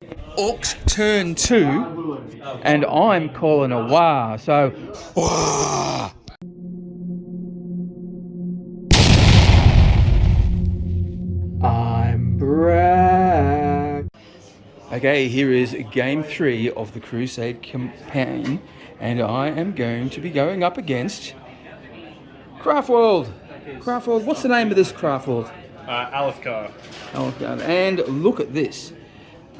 Orcs turn 2, and I'm calling a wah. So, wah. I'm Brak. Okay, here is game 3 of the Crusade campaign, and I am going to be going up against Craftworld. Craftworld, what's the name of this Craftworld? Alth'kar. Alth'kar. And look at this.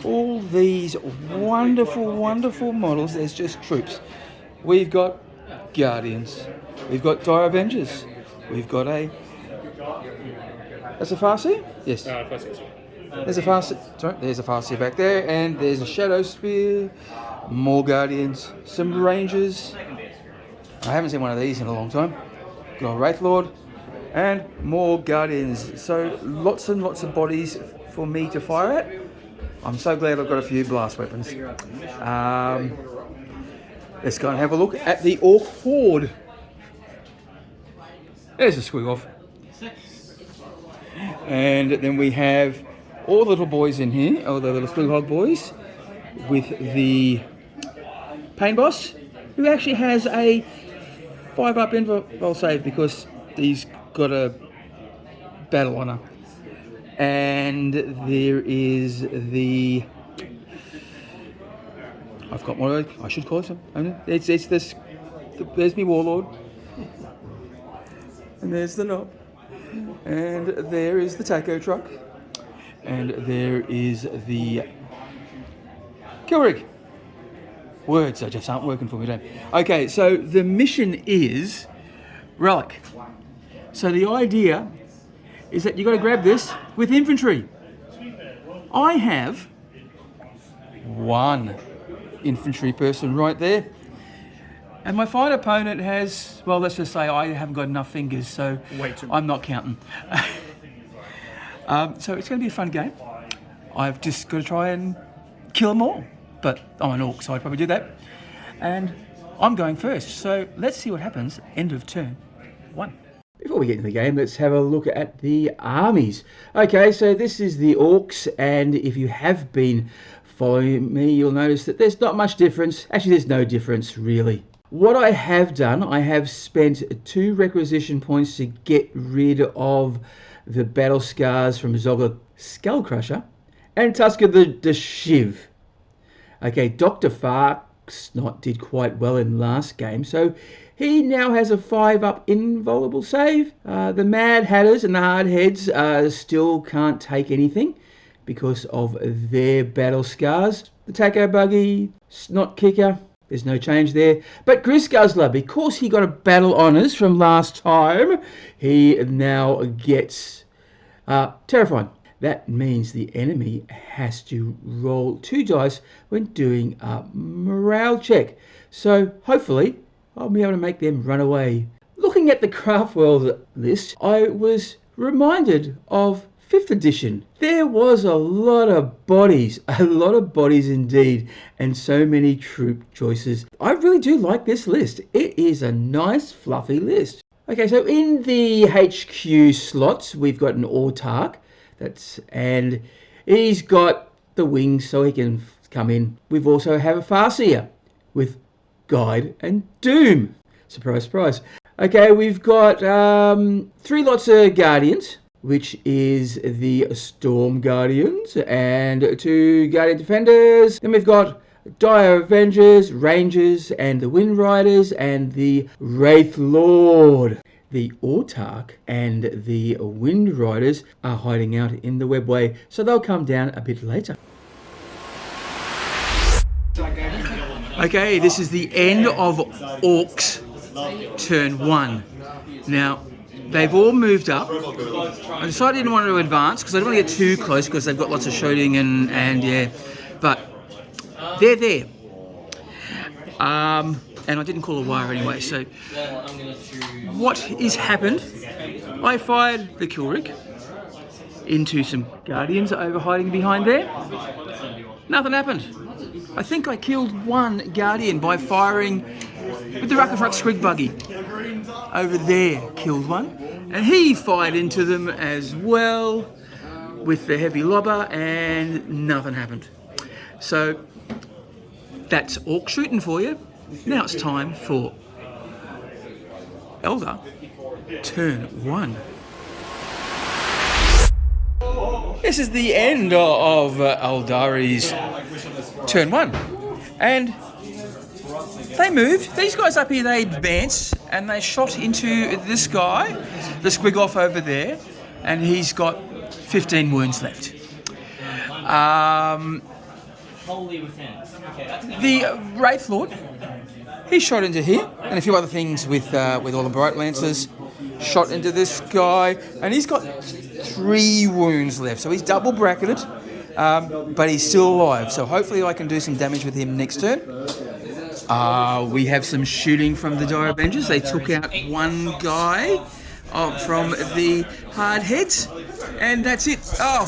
All these wonderful, wonderful models. There's just troops. We've got Guardians. We've got Dire Avengers. We've got a... That's a Farseer? Yes. There's a Farseer. Sorry, there's a Farseer back there. And there's a Shadow Spear. More Guardians. Some Rangers. I haven't seen one of these in a long time. Got a Wraith Lord. And more Guardians. So lots and lots of bodies for me to fire at. I'm so glad I've got a few blast weapons. Let's go and have a look at the Orc Horde. There's a squig off. And then we have all the little boys in here, all the little squig hog boys, with the Pain Boss, who actually has a 5-up invul save because he's got a battle honor. And there is the... I've got what I should call it. It's this... There's me Warlord. And there's the knob. And there is the taco truck. And there is the... kill rig. Words just aren't working for me today. Okay, so the mission is Relic. So the idea is that you've got to grab this with infantry. I have one infantry person right there. And my fight opponent has, well, let's just say I haven't got enough fingers, so I'm not counting. So it's going to be a fun game. I've just got to try and kill them all. But I'm an orc, so I'd probably do that. And I'm going first. So let's see what happens end of turn 1. Before we get into the game, let's have a look at the armies. Okay, so this is the Orcs, and if you have been following me, you'll notice that there's not much difference. Actually, there's no difference, really. What I have done, I have spent 2 requisition points to get rid of the battle scars from Zogger Skullcrusher and Tusker the Shiv. Okay, Dr. Farksnot did quite well in last game, so he now has a 5-up invulnerable save. The Mad Hatters and the Hard Heads still can't take anything because of their battle scars. The Taco Buggy, Snot Kicker, there's no change there. But Gris Guzzler, because he got a battle honours from last time, he now gets Terrifying. That means the enemy has to roll 2 dice when doing a morale check. So hopefully I'll be able to make them run away. Looking at the Craftworld list, I was reminded of 5th edition. There was a lot of bodies indeed, and so many troop choices. I really do like this list. It is a nice fluffy list. Okay, so in the HQ slots, we've got an Autark. And he's got the wings so he can come in. We've also have a Farseer with Guide and Doom. Surprise, surprise. Okay, we've got 3 lots of Guardians, which is the Storm Guardians, and 2 Guardian Defenders. Then we've got Dire Avengers, Rangers, and the Wind Riders, and the Wraith Lord. The Autark and the Wind Riders are hiding out in the webway, so they'll come down a bit later. Okay, this is the end of Orcs turn 1. Now, they've all moved up. I decided I didn't want to advance because I don't want to get too close because they've got lots of shooting and yeah, but they're there. And I didn't call a wire anyway, so what has happened, I fired the kill rig into some Guardians over hiding behind there. Nothing happened. I think I killed 1 Guardian by firing with the Rucker Truck Squig Buggy. Over there, killed 1. And he fired into them as well with the heavy lobber, and nothing happened. So that's orc shooting for you. Now it's time for Eldar turn 1. This is the end of Eldari's turn 1, and they moved. These guys up here, they advanced and they shot into this guy, the squig off over there, and he's got 15 wounds left. The Wraith Lord, he shot into here, and a few other things with all the Bright Lancers. Shot into this guy, and he's got 3 wounds left, so he's double bracketed, but he's still alive, so hopefully I can do some damage with him next turn. We have some shooting from the Dire Avengers. They took out one guy from the Hardheads, and that's it. Oh,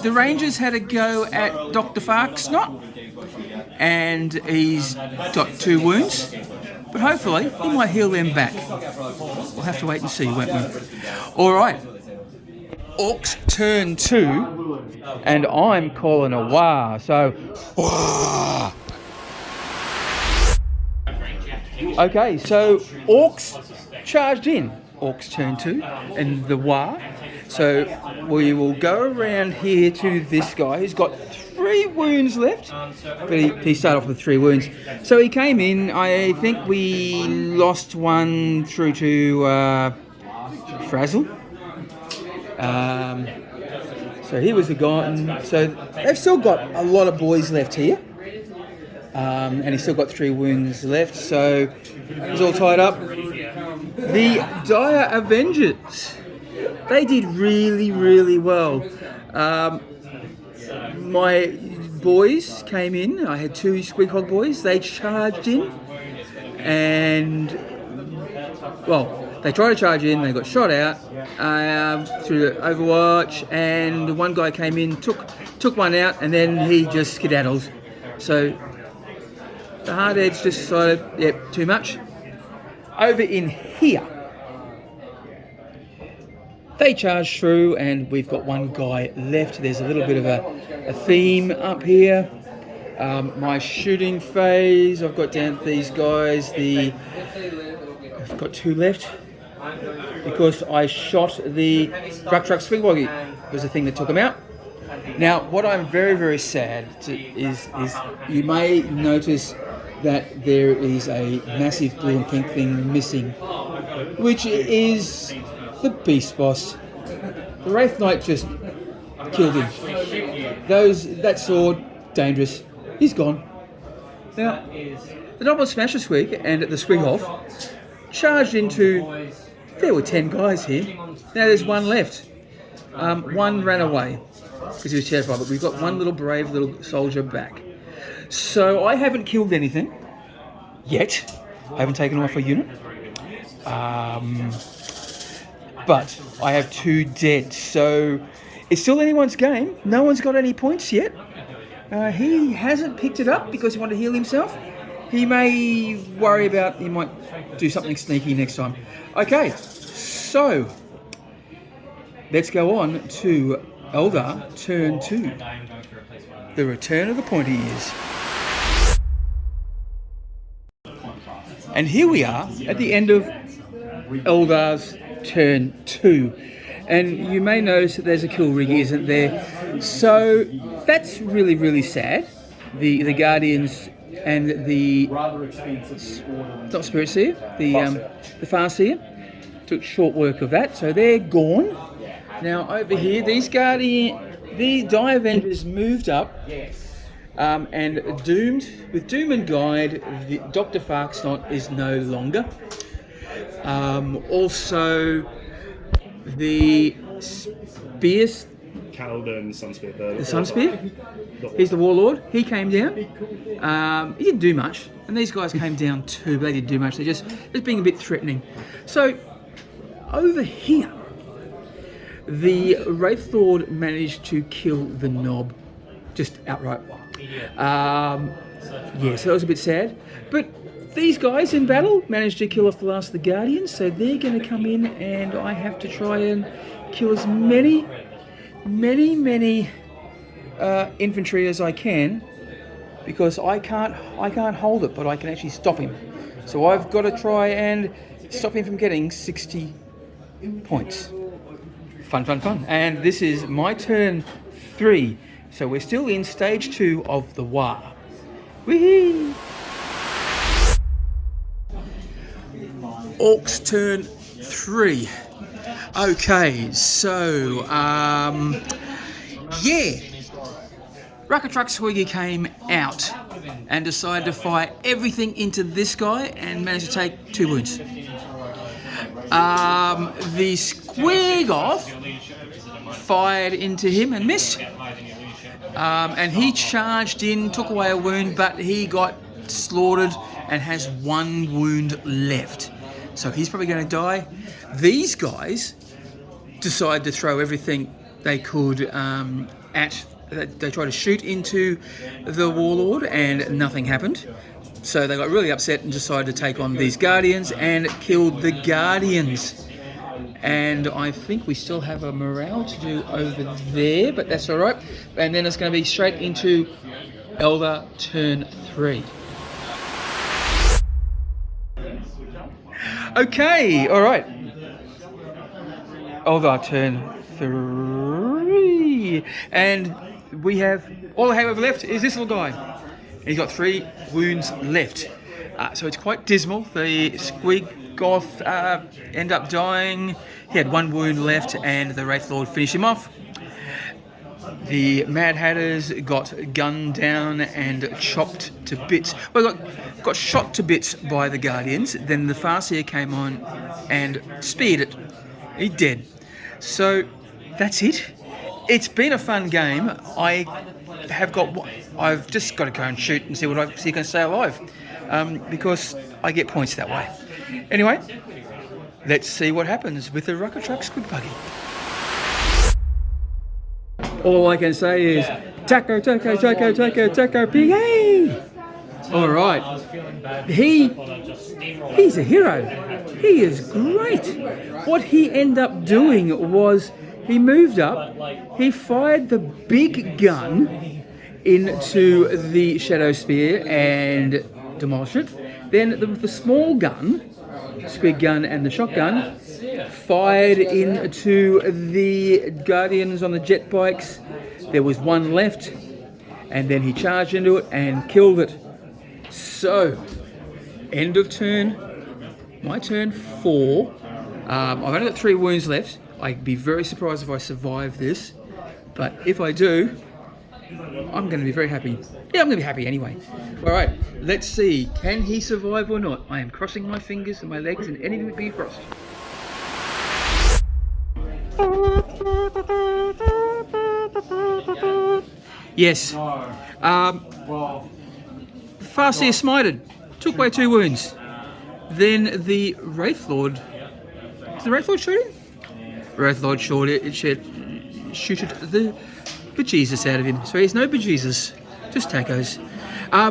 the Rangers had a go at Dr. Farksnot, and he's got 2 wounds. But hopefully, he might heal them back. We'll have to wait and see, won't we? All right. Orcs turn 2, and I'm calling a wah. So, wah. Okay, so Orcs charged in. Orcs turn 2, and the wah. So we will go around here to this guy who's got 3 wounds left, but he started off with 3 wounds. So he came in. I think we lost one through to Frazzle. So he was the guy. So they've still got a lot of boys left here, and he's still got 3 wounds left. So he's all tied up. The Dire Avengers, they did really, really well. My boys came in. I had 2 Squighog boys. They charged in, and well, they tried to charge in. They got shot out through Overwatch, and one guy came in, took one out, and then he just skedaddled. So the Hardheads just decided, yep, too much. Over in here, they charged through, and we've got one guy left. There's a little bit of a theme up here. My shooting phase, I've got down these guys. I've got 2 left because I shot the Gruck Truck Swigwoggy. Was the thing that took them out. Now, what I'm very, very sad is you may notice that there is a massive blue and pink thing missing, which is the Beast Boss. The Wraith Knight just killed him. That sword, dangerous. He's gone. Now, the Double Smasher Squig and the Squig off charged into. There were 10 guys here. Now there's 1 left. One ran away because he was terrified, but we've got one little brave little soldier back. So I haven't killed anything yet. I haven't taken off a unit. But I have 2 dead, so it's still anyone's game. No one's got any points yet. He hasn't picked it up because he wanted to heal himself. He may worry about, he might do something sneaky next time. Okay, so let's go on to Eldar turn 2. The return of the pointy ears. And here we are at the end of Eldar's turn 2. And you may notice that there's a kill rig, isn't there? So that's really, really sad. The Guardians and the not Spirit Seer, the Farseer took short work of that, so they're gone. Now over here, the Dire Avengers moved up, and with Doom and Guide, the Dr. Farksnot is no longer. Also, the Spears. Kaladin, Sunspear. The Sunspear. He's the Warlord. He came down. He didn't do much, and these guys came down too, but they didn't do much. They're just being a bit threatening. So over here, the Wraith Lord managed to kill the Knob, just outright. Yeah, so that was a bit sad. But these guys in battle managed to kill off the last of the Guardians, so they're going to come in, and I have to try and kill as many infantry as I can, because I can't hold it, but I can actually stop him. So I've got to try and stop him from getting 60 points. Fun, fun, fun. And this is my turn 3. So we're still in stage 2 of the war. Whee! Orcs turn 3. Okay, so yeah, Swiggy came out and decided to fire everything into this guy and managed to take 2 wounds. The Squiggoth fired into him and missed, and he charged in, took away a wound, but he got slaughtered and has 1 wound left. So he's probably going to die. These guys decided to throw everything they could at. They tried to shoot into the warlord and nothing happened. So they got really upset and decided to take on these guardians and killed the guardians. And I think we still have a morale to do over there, but that's all right. And then it's going to be straight into Elder turn 3. Okay, all right. Elder turn 3, and we have all I have left is this little guy. He's got 3 wounds left, so it's quite dismal. The Squiggoth end up dying. He had 1 wound left, and the Wraith Lord finished him off. The Mad Hatters got gunned down and chopped to bits. Well, got shot to bits by the Guardians. Then the Farseer came on and speared it. He's dead. So that's it. It's been a fun game. I've just got to go and shoot and see what I can stay alive, because I get points that way. Anyway, let's see what happens with the Rocket Truck Squid Buggy. All I can say is taco, taco, taco, taco, taco, PA. All right, he's a hero. He is great. What he ended up doing was he moved up, he fired the big gun into the Shadow Spear and demolished it. Then the small gun, Squid Gun and the shotgun, fired into the Guardians on the jet bikes. There was 1 left, and then he charged into it and killed it. So, end of turn, my turn 4. I've only got 3 wounds left. I'd be very surprised if I survive this, but if I do, I'm going to be very happy. Yeah, I'm going to be happy anyway. All right, let's see. Can he survive or not? I am crossing my fingers and my legs and anything that be crossed. Yes. Farseer smited. Took away 2 wounds. Then the Wraith Lord... Is the Wraith Lord shooting? Wraith Lord shooted the bejesus out of him. So he's no bejesus, just tacos.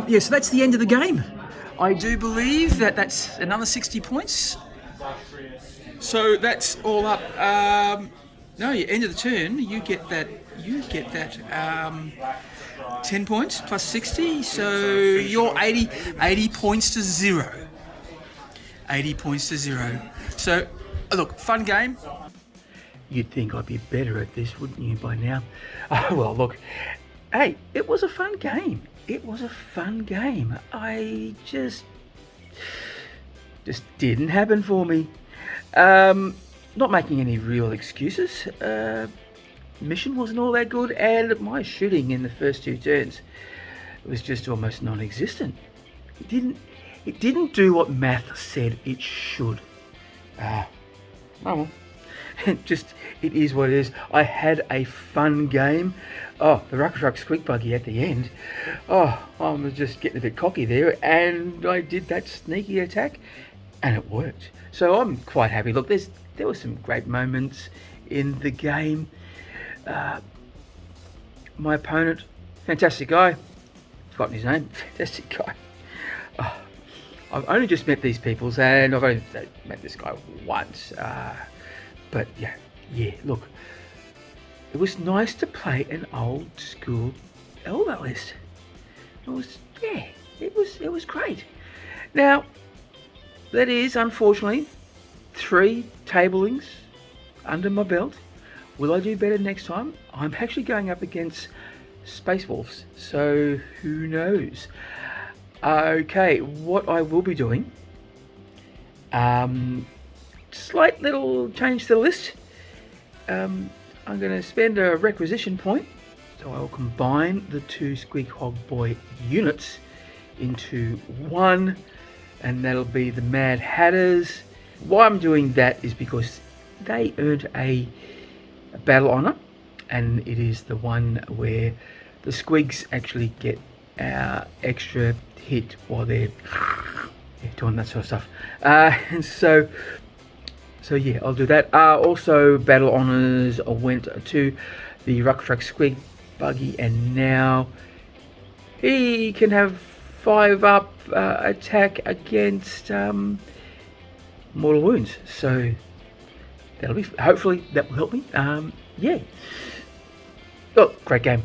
Yeah, so that's the end of the game. I do believe that's another 60 points. So that's all up. No, end of the turn, you get that 10 points plus 60. So you're 80 points to 0. 80 points to 0. So look, fun game. You'd think I'd be better at this, wouldn't you, by now? Well, look, hey, it was a fun game. It was a fun game. I just didn't happen for me. Not making any real excuses. Mission wasn't all that good, and my shooting in the first 2 turns was just almost non-existent. It didn't do what math said it should. Oh well. It is what it is. I had a fun game. Oh, the Rocket Truck Squid Buggy at the end. Oh, I'm just getting a bit cocky there, and I did that sneaky attack, and it worked. So I'm quite happy. Look, there were some great moments in the game. My opponent, fantastic guy. I've forgotten his name. Fantastic guy. Oh, I've only just met these peoples, and I've only met this guy once. But yeah, look, it was nice to play an old school Elder list. It was great. Now, that is unfortunately 3 tablings under my belt. Will I do better next time? I'm actually going up against Space Wolves, so who knows? Okay, what I will be doing, slight little change to the list. I'm going to spend a requisition point, so I'll combine the 2 Squig Hog Boy units into one, and that'll be the Mad Hatters. Why I'm doing that is because they earned a battle honor, and it is the one where the Squigs actually get extra hit while they're doing that sort of stuff. And so yeah, I'll do that. Also, battle honors went to the Rucktrack Squig Buggy, and now he can have 5 up attack against mortal wounds. So that'll be, hopefully that will help me. Yeah. Oh, great game.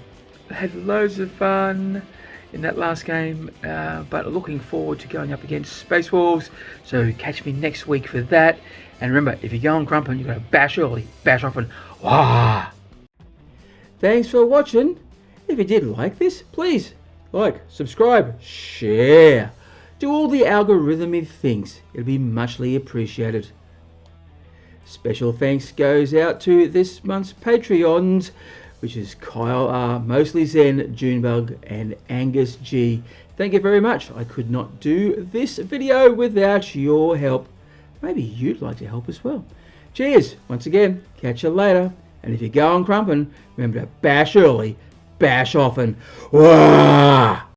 I had loads of fun in that last game, but looking forward to going up against Space Wolves. So catch me next week for that. And remember, if you're going grumping, you've got to bash early, bash often. Wah! Thanks for watching. If you did like this, please like, subscribe, share. Do all the algorithmic things. It'll be muchly appreciated. Special thanks goes out to this month's Patreons, which is Kyle R, Mostly Zen, Junebug, and Angus G. Thank you very much. I could not do this video without your help. Maybe you'd like to help as well. Cheers once again. Catch you later. And if you're going crumping, remember to bash early, bash often. Wah!